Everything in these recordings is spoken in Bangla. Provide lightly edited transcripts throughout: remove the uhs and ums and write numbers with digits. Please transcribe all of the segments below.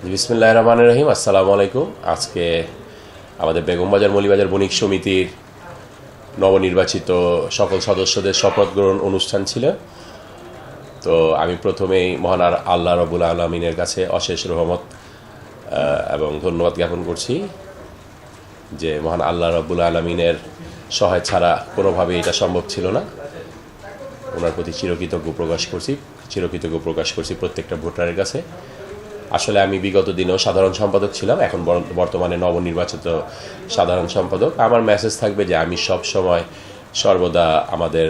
বিসমিল্লাহির রহমানির রহিম। আসসালামু আলাইকুম। আজকে আমাদের বেগমবাজার মৌলভীবাজার বণিক সমিতির নবনির্বাচিত সকল সদস্যদের শপথ গ্রহণ অনুষ্ঠান ছিল। তো আমি প্রথমেই মহান আল্লাহ রাব্বুল আলামিনের কাছে অশেষ রহমত এবং ধন্যবাদ জ্ঞাপন করছি যে মহান আল্লাহ রাব্বুল আলামিনের সহায় ছাড়া কোনোভাবেই এটা সম্ভব ছিল না। ওনার প্রতি চিরকৃতজ্ঞ প্রকাশ করছি প্রত্যেকটা ভোটারের কাছে। আসলে আমি বিগত দিনেও সাধারণ সম্পাদক ছিলাম, এখন বর্তমানে নবনির্বাচিত সাধারণ সম্পাদক। আমার মেসেজ থাকবে যে আমি সব সময় সর্বদা আমাদের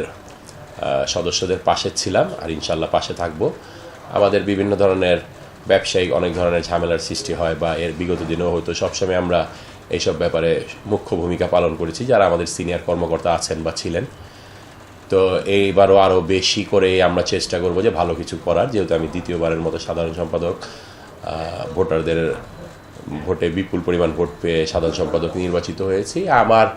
সদস্যদের পাশে ছিলাম আর ইনশাল্লাহ পাশে থাকব। আমাদের বিভিন্ন ধরনের ব্যবসায়িক অনেক ধরনের ঝামেলার সৃষ্টি হয় বা এর বিগত দিনেও হয়তো সবসময় আমরা এইসব ব্যাপারে মুখ্য ভূমিকা পালন করেছি যারা আমাদের সিনিয়র কর্মকর্তা আছেন বা ছিলেন। তো এইবারও আরও বেশি করে আমরা চেষ্টা করব যে ভালো কিছু করার, যেহেতু আমি দ্বিতীয়বারের মতো সাধারণ সম্পাদক, ভোটারদের ভোটে বিপুল পরিমাণ ভোট পেয়ে সাধারণ সম্পাদক নির্বাচিত হয়েছি। আমার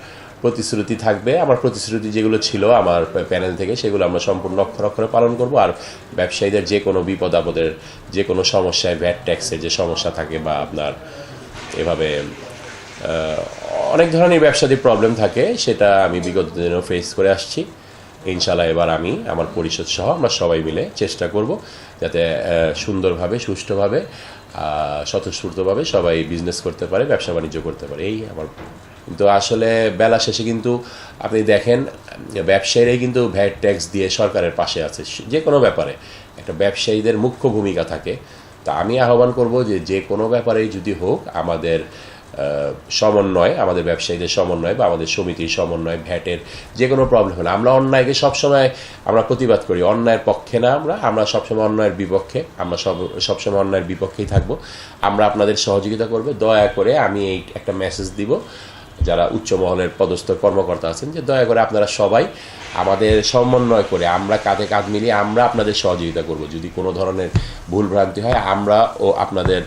প্রতিশ্রুতি যেগুলো ছিল আমার প্যানেল থেকে সেগুলো আমরা সম্পূর্ণ অক্ষরে অক্ষরে পালন করব। আর ব্যবসায়ীদের যে কোনো বিপদ আপদের, যে কোনো সমস্যায়, ভ্যাট ট্যাক্সের যে সমস্যা থাকে বা আপনার এভাবে অনেক ধরনের ব্যবসায়িক প্রবলেম থাকে, সেটা আমি বিগত দিনেও ফেস করে আসছি। ইনশাল্লাহ এবার আমি আমার পরিষদ সহ আমরা সবাই মিলে চেষ্টা করব যাতে সুন্দরভাবে, সুষ্ঠুভাবে, স্বতঃস্ফূর্তভাবে সবাই বিজনেস করতে পারে, ব্যবসা বাণিজ্য করতে পারে। এই আমার। কিন্তু আসলে বেলা শেষে কিন্তু আপনি দেখেন ব্যবসায়ীরাই কিন্তু ভ্যাট ট্যাক্স দিয়ে সরকারের পাশে আছে যে কোনো ব্যাপারে। একটা ব্যবসায়ীদের মুখ্য ভূমিকা থাকে। তা আমি আহ্বান করব যে কোনো ব্যাপারেই যদি হোক আমাদের সমন্বয়, আমাদের ব্যবসায়ীদের সমন্বয় বা আমাদের সমিতির সমন্বয়, ভ্যাটের যে কোনো প্রবলেম হলে আমরা অন্যায়কে সবসময় আমরা প্রতিবাদ করি, অন্যায়ের পক্ষে না। আমরা সবসময় অন্যায়ের বিপক্ষে, আমরা সবসময় অন্যায়ের বিপক্ষেই থাকবো। আমরা আপনাদের সহযোগিতা করবো। দয়া করে আমি এই একটা মেসেজ দিব যারা উচ্চ মহলের পদস্থ কর্মকর্তা আছেন যে দয়া করে আপনারা সবাই আমাদের সমন্বয় করে আমরা কাঁধে কাঁধ মিলিয়ে আমরা আপনাদের সহযোগিতা করব। যদি কোনো ধরনের ভুলভ্রান্তি হয় আমরাও আপনাদের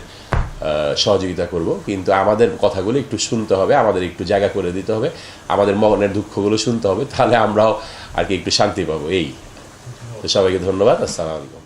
সহযোগিতা করব, কিন্তু আমাদের কথাগুলো একটু শুনতে হবে, আমাদের একটু জায়গা করে দিতে হবে, আমাদের মনের দুঃখগুলো শুনতে হবে, তাহলে আমরাও আর কি একটু শান্তি পাবো। এই তো, সবাইকে ধন্যবাদ। আসসালামু আলাইকুম।